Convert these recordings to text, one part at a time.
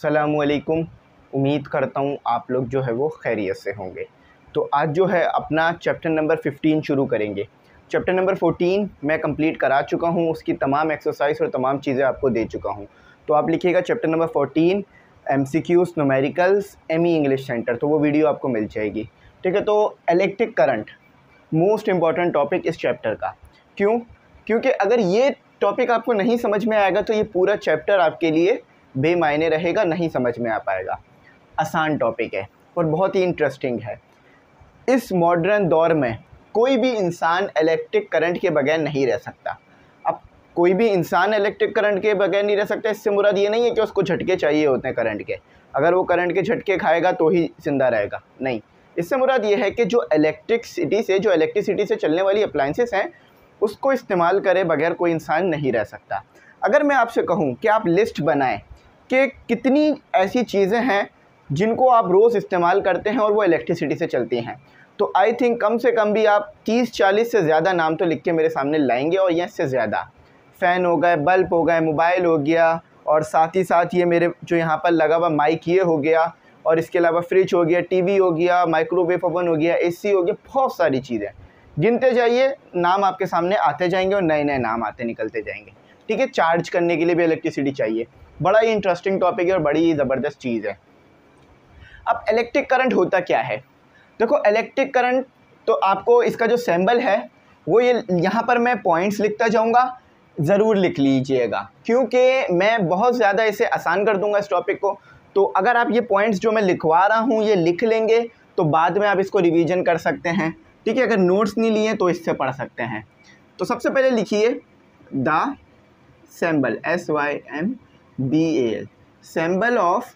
अस्सलामुअलैकुम। उम्मीद करता हूँ आप लोग जो है वो खैरियत से होंगे। तो आज जो है अपना चैप्टर नंबर 15 शुरू करेंगे। चैप्टर नंबर 14 मैं कंप्लीट करा चुका हूँ, उसकी तमाम एक्सरसाइज और तमाम चीज़ें आपको दे चुका हूँ। तो आप लिखिएगा chapter number 14 MCQs numericals ME English centre, तो वो वीडियो आपको मिल जाएगी। ठीक है। तो electric current most important topic इस चैप्टर का। क्यों? क्योंकि अगर ये टॉपिक आपको नहीं समझ में आएगा तो ये पूरा चैप्टर आपके लिए बेमायने रहेगा, नहीं समझ में आ पाएगा। आसान टॉपिक है और बहुत ही इंटरेस्टिंग है। इस मॉडर्न दौर में कोई भी इंसान इलेक्ट्रिक करंट के बगैर नहीं रह सकता। अब कोई भी इंसान इलेक्ट्रिक करंट के बगैर नहीं रह सकता, इससे मुराद ये नहीं है कि उसको झटके चाहिए होते हैं करंट के, अगर वो करंट के झटके खाएगा तो ही जिंदा रहेगा, नहीं। इससे मुराद ये है कि जो इलेक्ट्रिसिटी से चलने वाली अप्लाइंसेस हैं उसको इस्तेमाल करे बगैर कोई इंसान नहीं रह सकता। अगर मैं आपसे कहूँ कि आप लिस्ट बनाएं कि कितनी ऐसी चीज़ें हैं जिनको आप रोज़ इस्तेमाल करते हैं और वो इलेक्ट्रिसिटी से चलती हैं, तो आई थिंक कम से कम भी आप 30-40 से ज़्यादा नाम तो लिख के मेरे सामने लाएंगे, और ये इससे ज़्यादा। फ़ैन हो गए, बल्ब हो गए, मोबाइल हो गया, और साथ ही साथ ये मेरे जो यहाँ पर लगा हुआ माइक ये हो गया, और इसके अलावा फ्रिज हो गया, टीवी हो गया, माइक्रोवेव ओवन हो गया, एसी हो गया, बहुत सारी चीज़ें। गिनते जाइए, नाम आपके सामने आते जाएंगे और नए नए नाम आते निकलते जाएंगे। ठीक है। चार्ज करने के लिए भी इलेक्ट्रिसिटी चाहिए। बड़ा ही इंटरेस्टिंग टॉपिक है और बड़ी ही ज़बरदस्त चीज़ है। अब इलेक्ट्रिक करंट होता क्या है? देखो, इलेक्ट्रिक करंट तो आपको इसका जो सिंबल है वो ये यहाँ पर मैं पॉइंट्स लिखता जाऊँगा, ज़रूर लिख लीजिएगा, क्योंकि मैं बहुत ज़्यादा इसे आसान कर दूँगा इस टॉपिक को। तो अगर आप ये पॉइंट्स जो मैं लिखवा रहा हूँ ये लिख लेंगे तो बाद में आप इसको रिवीजन कर सकते हैं। ठीक है। अगर नोट्स नहीं लिए तो इससे पढ़ सकते हैं। तो सबसे पहले लिखिए the symbol, SYMBAL, symbol of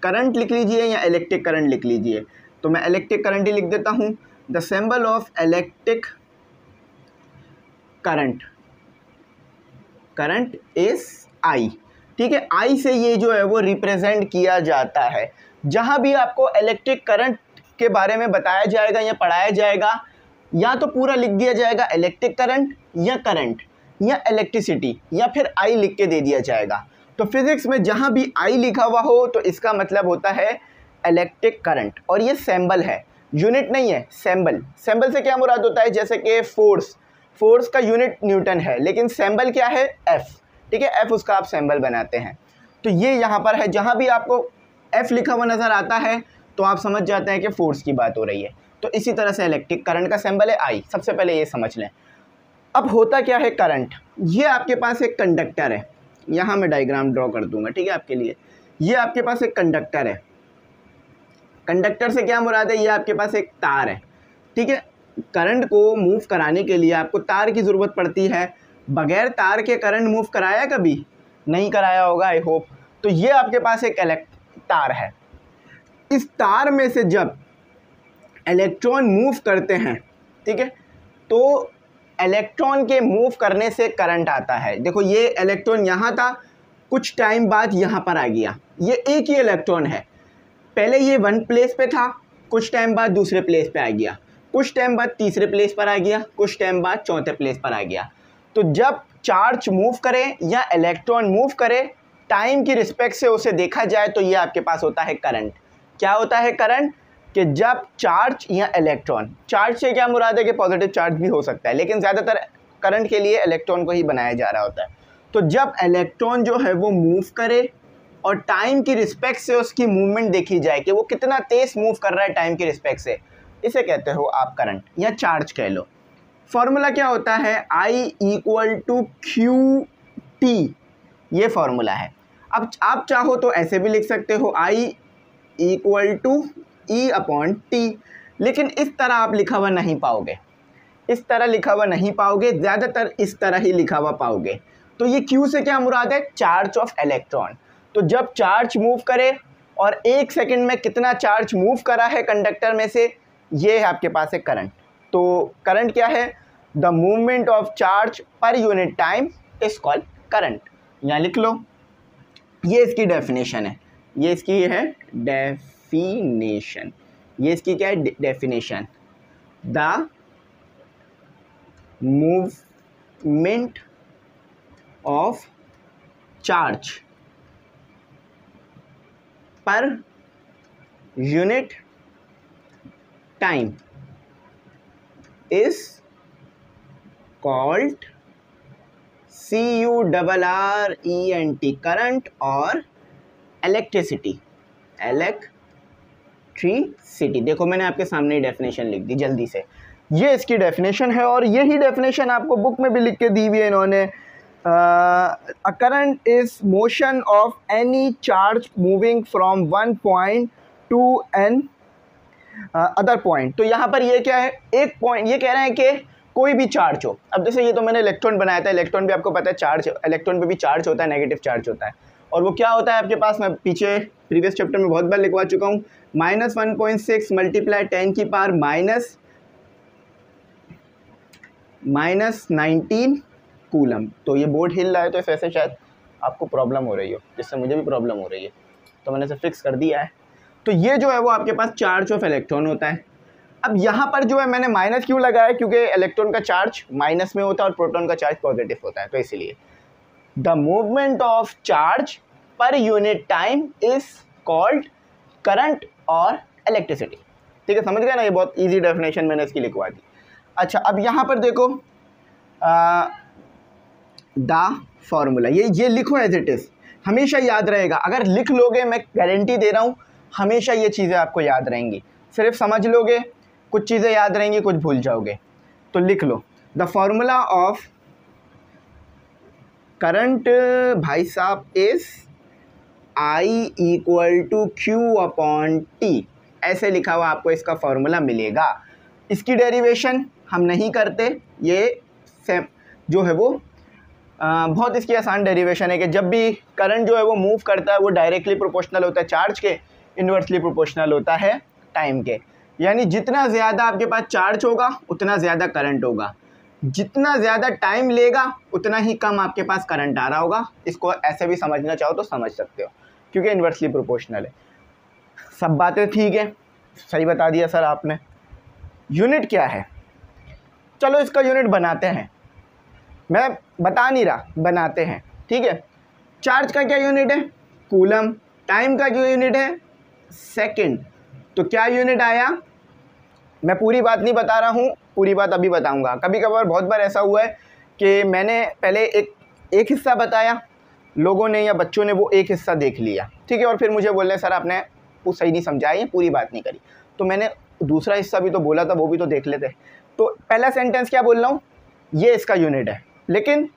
current लिख लीजिए या इलेक्ट्रिक करंट लिख लीजिए। तो मैं इलेक्ट्रिक करंट ही लिख देता हूँ। The symbol of electric current is I। ठीक है। I से ये जो है वो रिप्रेजेंट किया जाता है। जहाँ भी आपको इलेक्ट्रिक करंट के बारे में बताया जाएगा या पढ़ाया जाएगा, या तो पूरा लिख दिया जाएगा इलेक्ट्रिक करंट या इलेक्ट्रिसिटी, या फिर I लिख के दे दिया जाएगा। तो फिजिक्स में जहाँ भी I लिखा हुआ हो तो इसका मतलब होता है इलेक्ट्रिक करंट, और ये सिंबल है, यूनिट नहीं है, सिंबल। सिंबल से क्या मुराद होता है? जैसे कि फोर्स का यूनिट न्यूटन है, लेकिन सिंबल क्या है? F। ठीक है। F उसका आप सिंबल बनाते हैं। तो ये यहाँ पर है, जहाँ भी आपको F लिखा हुआ नज़र आता है तो आप समझ जाते हैं कि फोर्स की बात हो रही है। तो इसी तरह से इलेक्ट्रिक करंट का सिंबल है I। सबसे पहले ये समझ लें। अब होता क्या है करंट? ये आपके पास एक कंडक्टर है, यहाँ मैं डायग्राम ड्रॉ कर दूंगा, ठीक है, आपके लिए। ये आपके पास एक कंडक्टर है। कंडक्टर से क्या मुराद है? ये आपके पास एक तार है। ठीक है। करंट को मूव कराने के लिए आपको तार की ज़रूरत पड़ती है। बगैर तार के करंट मूव कराया कभी? नहीं कराया होगा, आई होप। तो ये आपके पास एक तार है। इस तार में से जब इलेक्ट्रॉन मूव करते हैं, ठीक है, तो इलेक्ट्रॉन के मूव करने से करंट आता है। देखो, ये इलेक्ट्रॉन यहाँ था, कुछ टाइम बाद यहाँ पर आ गया। ये एक ही इलेक्ट्रॉन है। पहले ये वन प्लेस पे था, कुछ टाइम बाद दूसरे प्लेस पे आ गया, कुछ टाइम बाद तीसरे प्लेस पर आ गया, कुछ टाइम बाद चौथे प्लेस पर आ गया। तो जब चार्ज मूव करे या इलेक्ट्रॉन मूव करे, टाइम की रिस्पेक्ट से उसे देखा जाए तो ये आपके पास होता है करंट। क्या होता है करंट? कि जब चार्ज या इलेक्ट्रॉन, चार्ज से क्या मुराद है कि पॉजिटिव चार्ज भी हो सकता है, लेकिन ज़्यादातर करंट के लिए इलेक्ट्रॉन को ही बनाया जा रहा होता है। तो जब इलेक्ट्रॉन जो है वो मूव करे और टाइम की रिस्पेक्ट से उसकी मूवमेंट देखी जाए कि वो कितना तेज़ मूव कर रहा है टाइम की रिस्पेक्ट से, इसे कहते हो आप करंट या चार्ज कह लो। फॉर्मूला क्या होता है? I = QT, ये फॉर्मूला है। अब आप चाहो तो ऐसे भी लिख सकते हो I = E/T, लेकिन इस तरह आप लिखा हुआ नहीं पाओगे, इस तरह लिखा हुआ नहीं पाओगे, ज़्यादातर इस तरह ही लिखा हुआ पाओगे। तो ये Q से क्या मुराद है? Charge of electron. तो जब चार्ज मूव करे और 1 सेकंड में कितना चार्ज मूव करा है कंडक्टर में से, ये है आपके पास एक करंट। तो करंट क्या है? The movement of charge per unit time is called current. यहाँ लिख लो, ये इसकी डेफिनेशन है, ये इसकी है डेफिनेशन, ये इसकी क्या है? Definition. The movement of charge per unit time is called CURRENT current और इलेक्ट्रिसिटी। देखो मैंने आपके सामने ही डेफिनेशन लिख दी जल्दी से, ये इसकी डेफिनेशन है और यही डेफिनेशन आपको बुक में भी लिख के दी हुई है इन्होंने। A current is motion of any charge moving from one point to another point. तो यहाँ पर ये क्या है, एक पॉइंट ये कह रहे हैं कि कोई भी चार्ज हो। अब जैसे ये तो मैंने इलेक्ट्रॉन बनाया था, इलेक्ट्रॉन भी आपको पता है चार्ज, इलेक्ट्रॉन पे भी चार्ज होता है, नेगेटिव चार्ज होता है। और वो क्या होता है आपके पास, मैं पीछे प्रीवियस चैप्टर में बहुत बार लिखवा चुका हूँ, -1.6 मल्टीप्लाई 10 की पावर -19 कूलम। तो ये बोर्ड हिल रहा है तो इस वजह से शायद आपको प्रॉब्लम हो रही हो, जिससे मुझे भी प्रॉब्लम हो रही है, तो मैंने इसे फिक्स कर दिया है। तो ये जो है वो आपके पास चार्ज ऑफ इलेक्ट्रॉन होता है। अब यहाँ पर जो है मैंने माइनस क्यों लगाया, क्योंकि इलेक्ट्रॉन का चार्ज माइनस में होता है और प्रोटॉन का चार्ज पॉजिटिव होता है, तो इसलिए the movement of charge per unit time is called current और इलेक्ट्रिसिटी। ठीक है, समझ गए ना, ये बहुत इजी डेफिनेशन मैंने इसकी लिखवा दी। अच्छा, अब यहाँ पर देखो द फॉर्मूला, ये लिखो एज इट इज़, हमेशा याद रहेगा। अगर लिख लोगे, मैं गारंटी दे रहा हूँ, हमेशा ये चीज़ें आपको याद रहेंगी। सिर्फ समझ लोगे, कुछ चीज़ें याद रहेंगी, कुछ भूल जाओगे। तो लिख लो, द फॉर्मूला ऑफ करंट भाई साहब इज I = Q/T। ऐसे लिखा हुआ आपको इसका फॉर्मूला मिलेगा। इसकी डेरिवेशन हम नहीं करते, ये जो है वो बहुत इसकी आसान डेरिवेशन है कि जब भी करंट जो है वो मूव करता है वो डायरेक्टली प्रोपोर्शनल होता है चार्ज के, इन्वर्सली प्रोपोर्शनल होता है टाइम के। यानी जितना ज़्यादा आपके पास चार्ज होगा उतना ज़्यादा करंट होगा, जितना ज़्यादा टाइम लेगा उतना ही कम आपके पास करंट आ रहा होगा। इसको ऐसे भी समझना चाहो तो समझ सकते हो, क्योंकि इन्वर्सली प्रोपोर्शनल है। सब बातें ठीक है, सही बता दिया सर आपने। यूनिट क्या है, चलो इसका यूनिट बनाते हैं, मैं बता नहीं रहा, बनाते हैं। ठीक है, चार्ज का क्या यूनिट है, कूलम। टाइम का जो यूनिट है, सेकंड। तो क्या यूनिट आया, मैं पूरी बात नहीं बता रहा हूँ, पूरी बात अभी बताऊँगा। कभी कभार बहुत बार ऐसा हुआ है कि मैंने पहले एक हिस्सा बताया, लोगों ने या बच्चों ने वो एक हिस्सा देख लिया, ठीक है, और फिर मुझे बोल रहे सर आपने वो सही नहीं समझाया, ये पूरी बात नहीं करी। तो मैंने दूसरा हिस्सा भी तो बोला था, वो भी तो देख लेते। तो पहला सेंटेंस क्या बोल रहा हूँ, ये इसका यूनिट है, लेकिन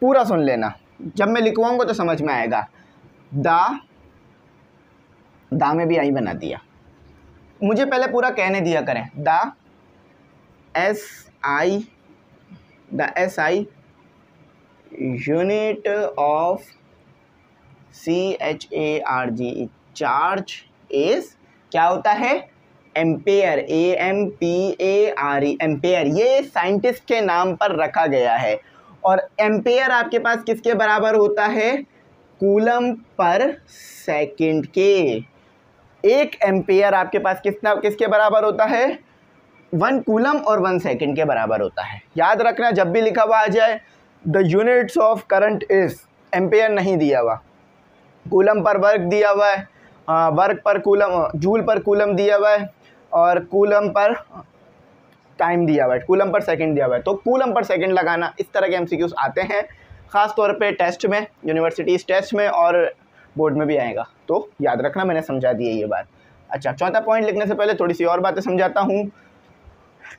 पूरा सुन लेना, जब मैं लिखवाऊँगा तो समझ में आएगा। दा में भी आई बना दिया, मुझे पहले पूरा कहने दिया करें। The S I unit of CHARGE charge is क्या होता है, एम्पेयर, AMPARE, एम्पेयर। ये साइंटिस्ट के नाम पर रखा गया है। और एम्पेयर आपके पास किसके बराबर होता है, कूलम पर सेकंड के। एक एम्पेयर आपके पास किसके बराबर होता है, 1 कूलम और 1 सेकंड के बराबर होता है। याद रखना, जब भी लिखा हुआ आ जाए the units of current is, ampere नहीं दिया हुआ, कूलम पर वर्क दिया हुआ है, वर्क पर कूलम, जूल पर कूलम दिया हुआ है, और कूलम पर टाइम दिया हुआ है, कूलम पर सेकंड दिया हुआ है। तो कूलम पर सेकंड लगाना, इस तरह के MCQs आते हैं ख़ास तौर पे टेस्ट में, यूनिवर्सिटीज़ टेस्ट में, और बोर्ड में भी आएगा, तो याद रखना, मैंने समझा दी है ये बात। अच्छा, चौथा पॉइंट लिखने से पहले थोड़ी सी और बातें समझाता हूँ।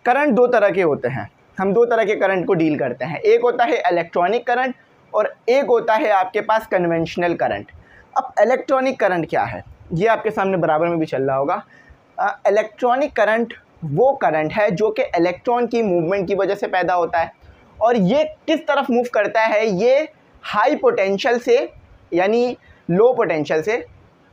करंट 2 तरह के होते हैं, हम 2 तरह के करंट को डील करते हैं। एक होता है इलेक्ट्रॉनिक करंट और एक होता है आपके पास कन्वेंशनल करंट। अब इलेक्ट्रॉनिक करंट क्या है, ये आपके सामने बराबर में भी चल रहा होगा। इलेक्ट्रॉनिक करंट वो करंट है जो कि इलेक्ट्रॉन की मूवमेंट की वजह से पैदा होता है, और ये किस तरफ मूव करता है, ये हाई पोटेंशियल से यानी लो पोटेंशियल से।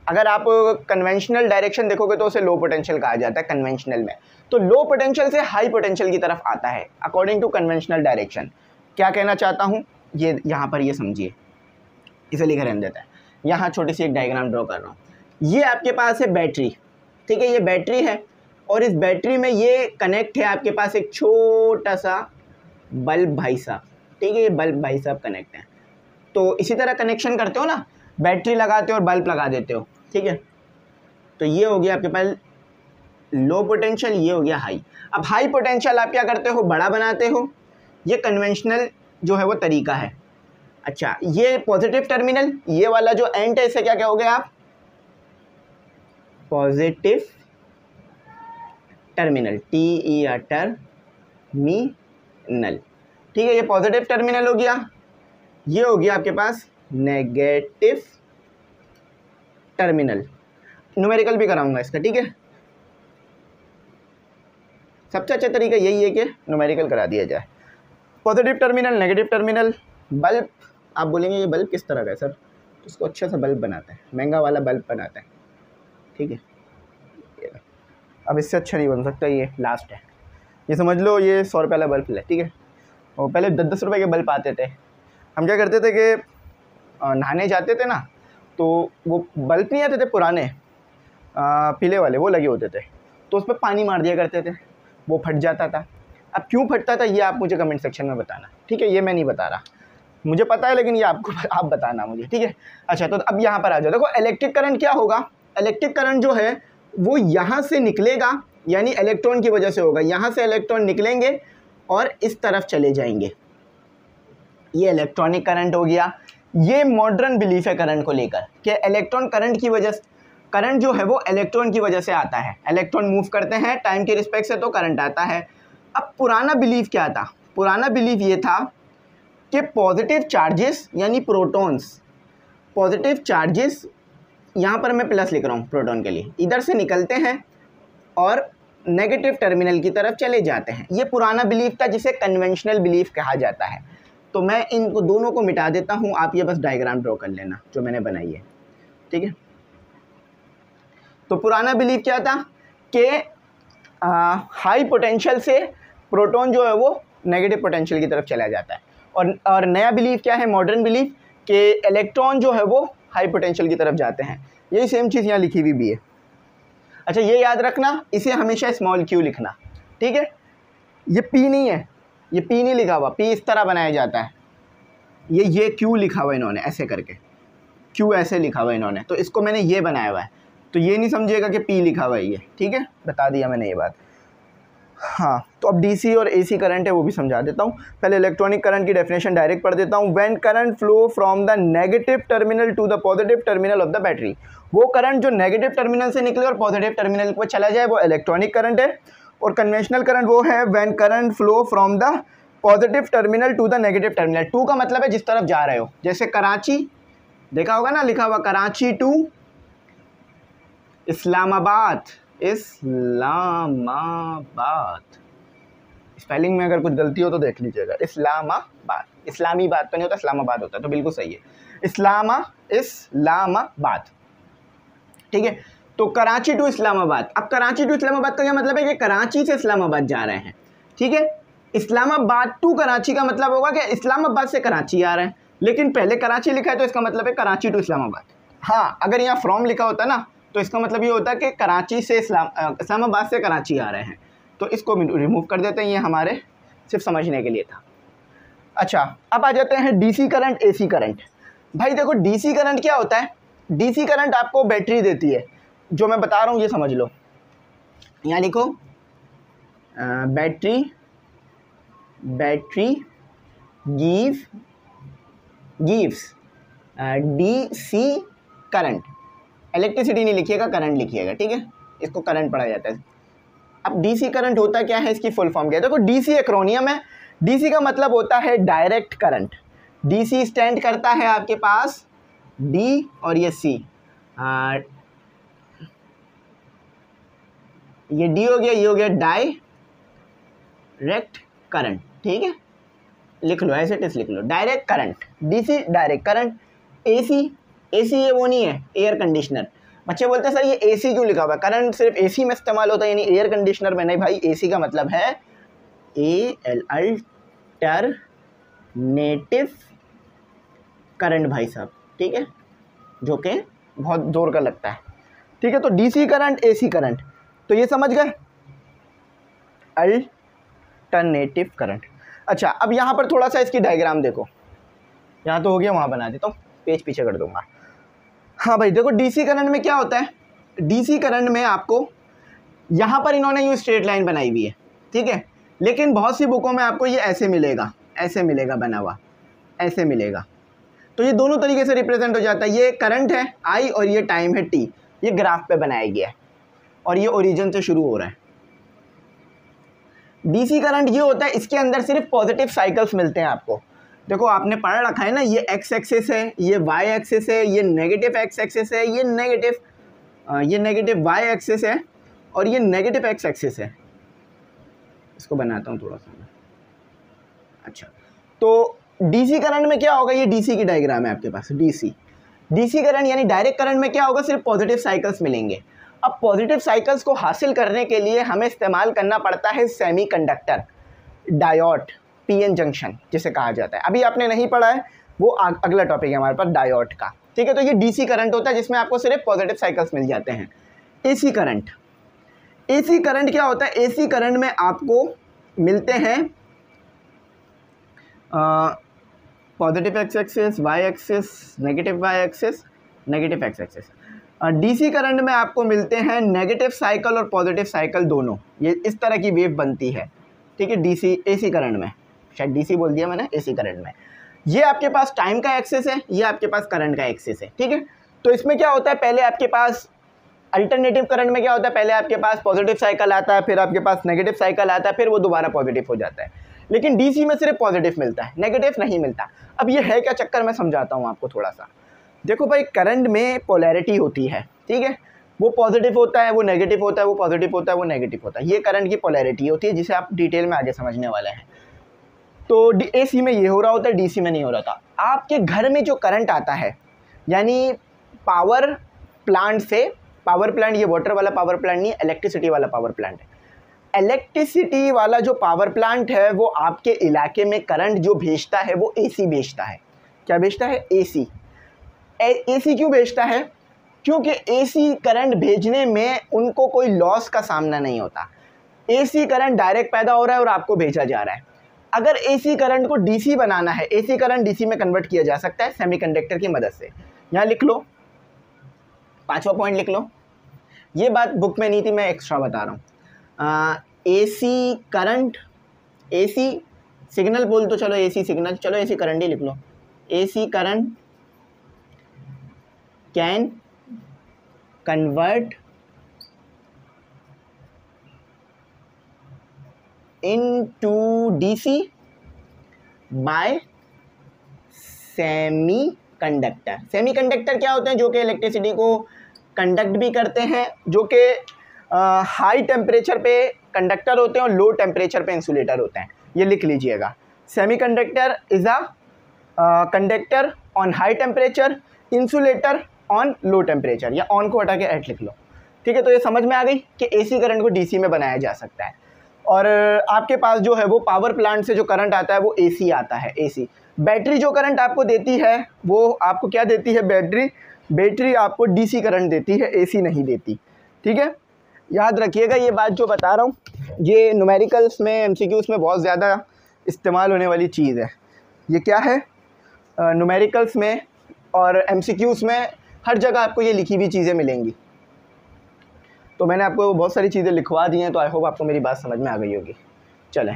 अगर आप कन्वेंशनल डायरेक्शन देखोगे तो उसे लो पोटेंशियल कहा जाता है कन्वेंशनल में, तो लो पोटेंशियल से हाई पोटेंशियल की तरफ आता है अकॉर्डिंग टू कन्वेंशनल डायरेक्शन। क्या कहना चाहता हूँ, ये यहाँ पर ये समझिए, इसे लिखा रहने देता है। यहाँ छोटी सी एक डायग्राम ड्रॉ कर रहा हूँ। ये आपके पास है बैटरी, ठीक है, ये बैटरी है, और इस बैटरी में ये कनेक्ट है आपके पास एक छोटा सा बल्ब भाई साहब, ठीक है, ये बल्ब भाई साहब कनेक्ट है। तो इसी तरह कनेक्शन करते हो ना, बैटरी लगाते हो और बल्ब लगा देते हो, ठीक है। तो ये हो गया आपके पास लो पोटेंशियल, ये हो गया हाई। अब हाई पोटेंशियल आप क्या करते हो, बड़ा बनाते हो, ये कन्वेंशनल जो है वो तरीका है। अच्छा, ये पॉजिटिव टर्मिनल, ये वाला जो एंड है इसे क्या कहोगे आप, पॉजिटिव टर्मिनल, TER टर्मिनल, ठीक है, ये पॉजिटिव टर्मिनल हो गया। ये हो गया आपके पास नेगेटिव टर्मिनल। न्यूमेरिकल भी कराऊंगा इसका, ठीक है। सबसे अच्छा तरीका यही है कि न्यूमेरिकल करा दिया जाए। Positive terminal, negative terminal. Bulb, आप बोलेंगे ये बल्ब किस तरह का है सर, इसको अच्छे से बल्ब बनाते हैं, महंगा वाला बल्ब बनाते हैं, ठीक है। अब इससे अच्छा नहीं बन सकता, ये लास्ट है। ये समझ लो ये 100 रुपये वाला बल्ब है, ठीक है। और पहले 10-10 रुपये के बल्ब आते थे। हम क्या करते थे कि नहाने जाते थे ना, तो वो बल्ब नहीं आते थे पुराने पीले वाले, वो लगे होते थे, तो उस पर पानी मार दिया करते थे, वो फट जाता था। अब क्यों फटता था ये आप मुझे कमेंट सेक्शन में बताना, ठीक है। ये मैं नहीं बता रहा, मुझे पता है, लेकिन ये आपको आप बताना मुझे, ठीक है। अच्छा, तो अब यहाँ पर आ जाओ। देखो इलेक्ट्रिक करंट क्या होगा, इलेक्ट्रिक करंट जो है वो यहाँ से निकलेगा, यानी इलेक्ट्रॉन की वजह से होगा। यहाँ से इलेक्ट्रॉन निकलेंगे और इस तरफ चले जाएंगे, ये इलेक्ट्रॉनिक करंट हो गया। ये मॉडर्न बिलीफ है करंट को लेकर कि इलेक्ट्रॉन करंट की वजह से, करंट जो है वो इलेक्ट्रॉन की वजह से आता है। इलेक्ट्रॉन मूव करते हैं टाइम के रिस्पेक्ट से, तो करंट आता है। अब पुराना बिलीफ क्या था, पुराना बिलीफ ये था कि पॉजिटिव चार्जेस यानी प्रोटॉन्स, पॉजिटिव चार्जेस, यहाँ पर मैं प्लस लिख रहा हूँ प्रोटॉन के लिए, इधर से निकलते हैं और नेगेटिव टर्मिनल की तरफ चले जाते हैं। ये पुराना बिलीफ था जिसे कन्वेंशनल बिलीफ कहा जाता है। तो मैं इनको दोनों को मिटा देता हूँ, आप ये बस डायग्राम ड्रॉ कर लेना जो मैंने बनाई है, ठीक है। तो पुराना बिलीफ क्या था कि हाई पोटेंशियल से प्रोटॉन जो है वो नेगेटिव पोटेंशियल की तरफ चला जाता है। और नया बिलीफ क्या है, मॉडर्न बिलीफ, कि इलेक्ट्रॉन जो है वो हाई पोटेंशियल की तरफ जाते हैं। यही सेम चीज़ यहाँ लिखी हुई भी है। अच्छा, ये याद रखना, इसे हमेशा स्मॉल q लिखना, ठीक है। ये p नहीं है, ये p नहीं लिखा हुआ, p इस तरह बनाया जाता है, ये q लिखा हुआ इन्होंने ऐसे करके, q ऐसे लिखा हुआ इन्होंने, तो इसको मैंने ये बनाया हुआ है। तो ये नहीं समझिएगा कि p लिखा हुआ है ये, ठीक है, बता दिया मैंने ये बात। हाँ, तो अब DC और AC करंट है वो भी समझा देता हूँ। पहले इलेक्ट्रॉनिक करंट की डेफिनेशन डायरेक्ट पढ़ देता हूँ। When current flow from the negative terminal to the positive terminal of the battery, वो करंट जो नेगेटिव टर्मिनल से निकले और पॉजिटिव टर्मिनल पर चला जाए वो इलेक्ट्रॉनिक करंट है। और कन्वेंशनल करंट वो है when current flow from the positive terminal to the negative terminal. To का मतलब है जिस तरफ जा रहे हो, जैसे कराची देखा होगा ना, लिखा हुआ कराची टू इस्लामाबाद, इस्लामाबाद, स्पेलिंग में अगर कुछ गलती हो तो देख लीजिएगा। इस्लामाबाद, इस्लामी बात तो नहीं होता, इस्लामाबाद होता है, तो बिल्कुल सही है, इस्लामाबाद, ठीक है। तो कराची टू इस्लामाबाद, अब कराची टू इस्लामाबाद का क्या मतलब है कि कराची से इस्लामाबाद जा रहे हैं, ठीक है। इस्लामाबाद टू कराची का मतलब होगा कि इस्लामाबाद से कराची आ रहे हैं, लेकिन पहले कराची लिखा है तो इसका मतलब है कराची टू इस्लामाबाद। हाँ, अगर यहाँ फ्रॉम लिखा होता ना तो इसका मतलब ये होता है कि कराची से इस्लामाबाद से कराची आ रहे हैं, तो इसको रिमूव कर देते हैं, ये हमारे सिर्फ समझने के लिए था। अच्छा, अब आ जाते हैं DC करंट, AC करंट। भाई देखो DC करंट क्या होता है, DC करंट आपको बैटरी देती है, जो मैं बता रहा हूँ ये समझ लो। यहाँ लिखो battery gives DC current, electricity नहीं लिखिएगा, करंट लिखिएगा, ठीक है, इसको करंट पढ़ा जाता है। अब DC करंट होता क्या है, इसकी फुल फॉर्म क्या है, देखो DC एक्रोनियम है। DC का मतलब होता है डायरेक्ट करंट। DC स्टैंड करता है आपके पास D और ये C, ये D हो गया, ये हो गया डायरेक्ट करंट, ठीक है, लिख लो ऐसे टेस्ट लिख लो, direct current, DC direct current. AC ये वो नहीं है एयर कंडीशनर। बच्चे बोलते हैं सर ये AC क्यों लिखा हुआ है, करंट सिर्फ AC में इस्तेमाल होता है यानी एयर कंडीशनर में नहीं भाई। AC का मतलब है अल्टरनेटिव करंट भाई साहब, ठीक है, जो कि बहुत जोर का लगता है, ठीक है। तो DC करंट, AC करंट, तो ये समझ गए, अल्टरनेटिव करंट। अच्छा, अब यहाँ पर थोड़ा सा इसकी डायग्राम देखो, यहाँ तो हो गया, वहाँ बना देता हूँ, पेज पीछे कर दूंगा। हाँ भाई देखो DC करंट में क्या होता है, डीसी करंट में आपको यहाँ पर इन्होंने यूँ स्ट्रेट लाइन बनाई हुई है, ठीक है, लेकिन बहुत सी बुकों में आपको ये ऐसे मिलेगा बना हुआ, ऐसे मिलेगा। तो ये दोनों तरीके से रिप्रेजेंट हो जाता है। ये करंट है आई और ये टाइम है टी, ये ग्राफ पे बनाया गया है और ये ओरिजिन से शुरू हो रहा है। डीसी करंट ये होता है, इसके अंदर सिर्फ पॉजिटिव साइकिल्स मिलते हैं आपको। देखो आपने पढ़ रखा है ना, ये एक्स एक्सिस है, ये वाई एक्सिस है, ये नेगेटिव एक्स एक्सिस है, ये नेगेटिव वाई एक्सिस है और ये नेगेटिव एक्स एक्सिस है। इसको बनाता हूँ थोड़ा सा। अच्छा, तो डीसी करंट में क्या होगा, ये डीसी की डायग्राम है आपके पास। डीसी करंट यानी डायरेक्ट करंट में क्या होगा, सिर्फ पॉजिटिव साइकिल्स मिलेंगे। अब पॉजिटिव साइकिल्स को हासिल करने के लिए हमें इस्तेमाल करना पड़ता है सेमीकंडक्टर, डायोड, पीएन जंक्शन जिसे कहा जाता है। अभी आपने नहीं पढ़ा है, वो अगला टॉपिक है हमारे पास डायोड का, ठीक है। तो ये डीसी करंट होता है जिसमें आपको सिर्फ पॉजिटिव साइकिल्स मिल जाते हैं। एसी करंट क्या होता है, एसी करंट में आपको मिलते हैं positive x axis, y axis, negative y axis, negative x axis. DC current में आपको मिलते हैं नेगेटिव साइकिल और पॉजिटिव साइकिल दोनों, ये इस तरह की वेव बनती है, ठीक है। एसी करंट में, शायद डीसी बोल दिया मैंने, एसी करंट में ये आपके पास टाइम का एक्सिस है, ये आपके पास करंट का एक्सिस है, ठीक है। तो इसमें क्या होता है, पहले आपके पास अल्टरनेटिव करंट में क्या होता है, पहले आपके पास पॉजिटिव साइकिल आता है, फिर आपके पास नेगेटिव साइकिल आता है, फिर वो दोबारा पॉजिटिव हो जाता है। लेकिन डीसी में सिर्फ पॉजिटिव मिलता है, नेगेटिव नहीं मिलता। अब ये है क्या चक्कर, मैं समझाता हूँ आपको थोड़ा सा। देखो भाई, करंट में पोलैरिटी होती है, ठीक है, वो पॉजिटिव होता है, वो नेगेटिव होता है, वो पॉजिटिव होता है, वो नेगेटिव होता है। ये करंट की पोलैरिटी होती है, जिसे आप डिटेल में आगे समझने वाले हैं। तो एसी में ये हो रहा होता है, डीसी में नहीं हो रहा था। आपके घर में जो करंट आता है, यानी पावर प्लांट से, पावर प्लांट ये वाटर वाला पावर प्लांट नहीं, इलेक्ट्रिसिटी वाला पावर प्लांट है। इलेक्ट्रिसिटी वाला जो पावर प्लांट है वो आपके इलाके में करंट जो भेजता है वो एसी भेजता है। क्या भेजता है, एसी। एसी क्यों भेजता है, क्योंकि एसी करंट भेजने में उनको कोई लॉस का सामना नहीं होता। एसी करंट डायरेक्ट पैदा हो रहा है और आपको भेजा जा रहा है। अगर एसी करंट को डीसी बनाना है, एसी करंट डीसी में कन्वर्ट किया जा सकता है सेमीकंडक्टर की मदद से। यहाँ लिख लो, 5वां पॉइंट लिख लो, ये बात बुक में नहीं थी, मैं एक्स्ट्रा बता रहा हूँ। एसी करंट, एसी सिग्नल बोल तो चलो, एसी सिग्नल, चलो एसी करंट ही लिख लो। AC current can convert into DC by semiconductor. Semiconductor क्या होते हैं, जो कि इलेक्ट्रिसिटी को कंडक्ट भी करते हैं, जो कि हाई टेम्परेचर पे कंडक्टर होते हैं और लो टेम्परेचर पे इंसुलेटर होते हैं। ये लिख लीजिएगा, semiconductor is a conductor on high temperature, insulator on low temperature, या ऑन को हटा के एट लिख लो, ठीक है। तो ये समझ में आ गई कि एसी करंट को डीसी में बनाया जा सकता है। और आपके पास जो है वो पावर प्लांट से जो करंट आता है वो एसी आता है, एसी। बैटरी जो करंट आपको देती है वो आपको क्या देती है, बैटरी आपको डीसी करंट देती है, एसी नहीं देती, ठीक है। याद रखिएगा ये बात जो बता रहा हूँ, ये न्यूमेरिकल्स में, एमसीक्यूज़ में बहुत ज़्यादा इस्तेमाल होने वाली चीज़ है। ये क्या है, न्यूमेरिकल्स में और एमसीक्यूज़ में हर जगह आपको ये लिखी हुई चीज़ें मिलेंगी। तो मैंने आपको बहुत सारी चीज़ें लिखवा दी हैं, तो आई होप आपको मेरी बात समझ में आ गई होगी। चलें,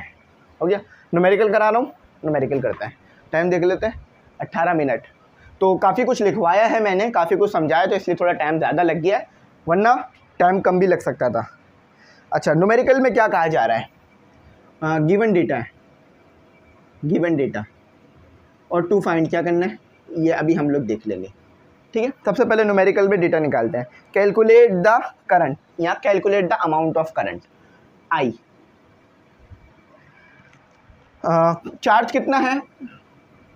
हो गया, न्यूमेरिकल करा रहा हूँ, न्यूमेरिकल करते हैं। टाइम देख लेते हैं, 18 मिनट। तो काफ़ी कुछ लिखवाया है मैंने, काफ़ी कुछ समझाया, तो इसलिए थोड़ा टाइम ज़्यादा लग गया है, वरना टाइम कम भी लग सकता था। अच्छा, न्यूमेरिकल में क्या कहा जा रहा है, गिवन डेटा है, गिवन डेटा, और टू फाइंड क्या करना है, ये अभी हम लोग देख लेंगे, ठीक है। सबसे पहले न्यूमेरिकल में डेटा निकालते हैं। कैलकुलेट द करंट, या calculate the amount of current, I. Charge कितना है,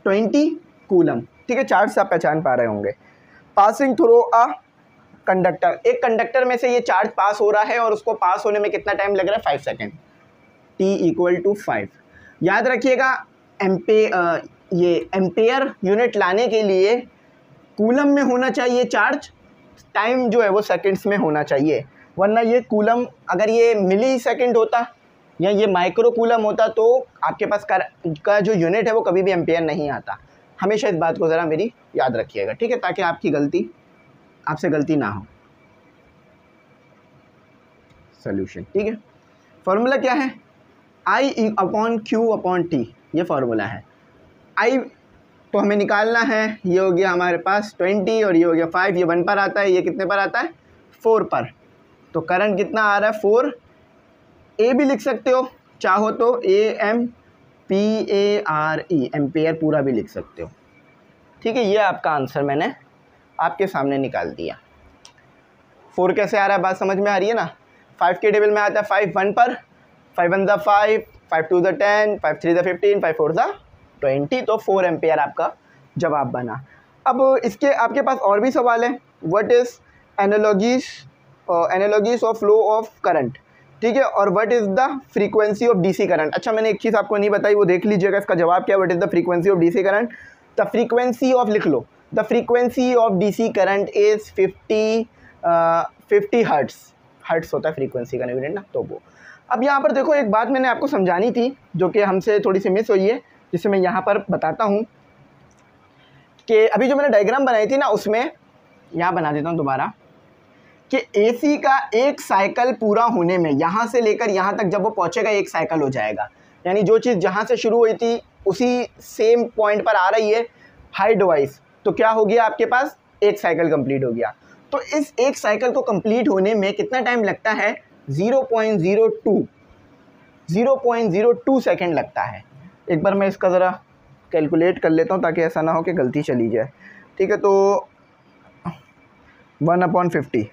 20 कूलम, ठीक है। चार्ज से आप पहचान पा रहे होंगे। पासिंग थ्रू अ कंडक्टर, एक कंडक्टर में से ये चार्ज पास हो रहा है और उसको पास होने में कितना टाइम लग रहा है, 5 सेकेंड, t = 5। याद रखिएगा, ये एम्पेयर यूनिट लाने के लिए कूलम में होना चाहिए चार्ज, टाइम जो है वो सेकंड्स में होना चाहिए, वरना ये कूलम, अगर ये मिली सेकंड होता या ये माइक्रो कूलम होता तो आपके पास का जो यूनिट है वो कभी भी एम्पेयर नहीं आता। हमेशा इस बात को ज़रा मेरी याद रखिएगा, ठीक है, ताकि आपसे गलती ना हो। सोल्यूशन। ठीक है, फॉर्मूला क्या है, I upon Q upon T, ये फार्मूला है। I तो हमें निकालना है, ये हो गया हमारे पास 20 और ये हो गया 5, ये 1 पर आता है, ये कितने पर आता है 4 पर। तो करंट कितना आ रहा है 4, ए भी लिख सकते हो चाहो तो, AMPARE, एम्पेयर पूरा भी लिख सकते हो। ठीक है, ये आपका आंसर मैंने आपके सामने निकाल दिया। 4 कैसे आ रहा है बात समझ में आ रही है ना। 5 के टेबल में आता है 5 1 पर, 5 1 द 5, 5 2 द 10, 5 3 द 15, 5 4 द 20, तो 4 एम्पेयर आपका जवाब बना। अब इसके आपके पास और भी सवाल है, what is analogies of flow of current. ठीक है, और what is the frequency of DC current. अच्छा मैंने एक चीज़ आपको नहीं बताई, वो देख लीजिएगा इसका जवाब क्या है। What is the frequency of DC current, the frequency of, लिख लो, the frequency of DC current is 50 hertz होता है फ्रीक्वेंसी का यूनिट ना, तो वो। अब यहाँ पर देखो एक बात मैंने आपको समझानी थी जो कि हमसे थोड़ी सी मिस हुई है, जिसे मैं यहाँ पर बताता हूँ कि अभी जो मैंने डायग्राम बनाई थी ना, उसमें यहाँ बना देता हूँ दोबारा, कि एसी का एक साइकिल पूरा होने में यहाँ से लेकर यहाँ तक जब वो पहुँचेगा एक साइकिल हो जाएगा। यानी जो चीज़ जहाँ से शुरू हुई थी उसी सेम पॉइंट पर आ रही है हाइट वाइज, तो क्या हो गया आपके पास एक साइकिल कंप्लीट हो गया। तो इस एक साइकिल को कंप्लीट होने में कितना टाइम लगता है, 0.02 सेकेंड लगता है। एक बार मैं इसका ज़रा कैलकुलेट कर लेता हूँ ताकि ऐसा ना हो कि गलती चली जाए। ठीक है, तो 1/50,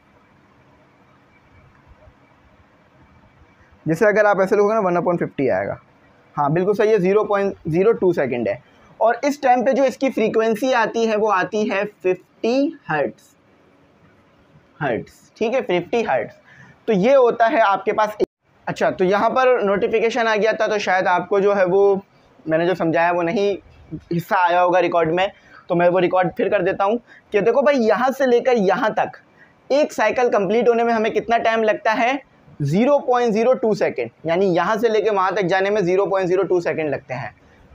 जैसे अगर आप ऐसे लोगे ना 1/50 आएगा। हाँ बिल्कुल सही है, 0.02 सेकेंड है। और इस टाइम पे जो इसकी फ्रीक्वेंसी आती है वो आती है 50 हर्ट्स। ठीक है, 50 हर्ट्स। तो ये होता है आपके पास। अच्छा, तो यहाँ पर नोटिफिकेशन आ गया था, तो शायद आपको जो है वो मैंने जो समझाया वो नहीं हिस्सा आया होगा रिकॉर्ड में, तो मैं वो रिकॉर्ड फिर कर देता हूँ कि देखो भाई यहाँ से लेकर यहाँ तक एक साइकिल कंप्लीट होने में हमें कितना टाइम लगता है, 0.02 सेकेंड। यानी यहाँ से लेकर वहाँ तक जाने में 0.02 सेकेंड लगते हैं।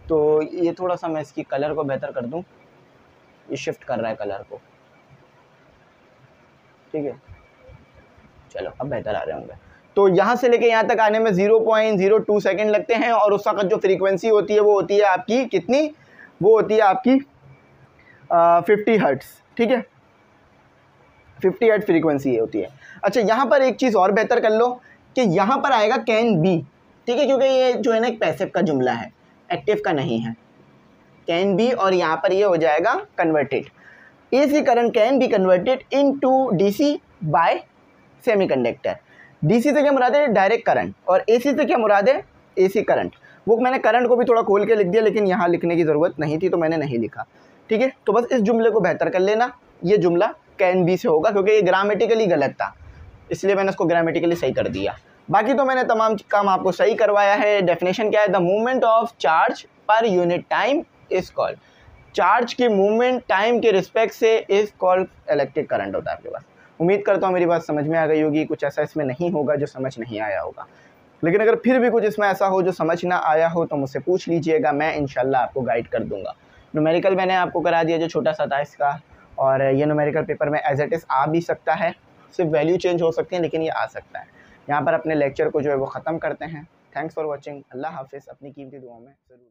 तो ये थोड़ा सा मैं इसकी कलर को बेहतर कर दूँ, ये शिफ्ट कर रहा है कलर को। ठीक है, चलो अब बेहतर आ रहे होंगे। तो यहाँ से लेके यहाँ तक आने में 0.02 सेकेंड लगते हैं, और उस वक्त जो फ्रीक्वेंसी होती है वो होती है आपकी कितनी, वो होती है आपकी 50 हर्ट्स। ठीक है, 50 हर्ट्स फ्रीक्वेंसी होती है। अच्छा, यहाँ पर एक चीज़ और बेहतर कर लो कि यहाँ पर आएगा कैन बी। ठीक है, क्योंकि ये जो है ना एक पैसिव का जुमला है, एक्टिव का नहीं है, कैन बी, और यहाँ पर ये हो जाएगा converted. AC current can be converted into DC by semiconductor. DC से क्या मुराद है, डायरेक्ट करंट, और AC से क्या मुराद है, AC करंट। वो मैंने करंट को भी थोड़ा खोल के लिख दिया, लेकिन यहाँ लिखने की ज़रूरत नहीं थी तो मैंने नहीं लिखा। ठीक है, तो बस इस जुमले को बेहतर कर लेना, ये जुमला कैन बी से होगा क्योंकि ये ग्रामेटिकली गलत था, इसलिए मैंने उसको ग्रामेटिकली सही कर दिया। बाकी तो मैंने तमाम काम आपको सही करवाया है। डेफिनेशन क्या है, the movement of charge per unit time is called, charge की मूवमेंट टाइम के रिस्पेक्ट से इज कॉल्ड इलेक्ट्रिक करंट होता है आपके पास। उम्मीद करता हूँ मेरी बात समझ में आ गई होगी, कुछ ऐसा इसमें नहीं होगा जो समझ नहीं आया होगा। लेकिन अगर फिर भी कुछ इसमें ऐसा हो जो समझ ना आया हो तो मुझसे पूछ लीजिएगा, मैं इंशाल्लाह आपको गाइड कर दूंगा। न्यूमेरिकल मैंने आपको करा दिया जो छोटा सा था इसका, और ये न्यूमेरिकल पेपर में एज इट इज़ आ भी सकता है, सिर्फ वैल्यू चेंज हो सकती है लेकिन ये आ सकता है। यहाँ पर अपने लेक्चर को जो है वो ख़त्म करते हैं। थैंक्स फॉर वॉचिंग, अल्लाह हाफिज़, अपनी कीमती दुआओं में ज़रूर।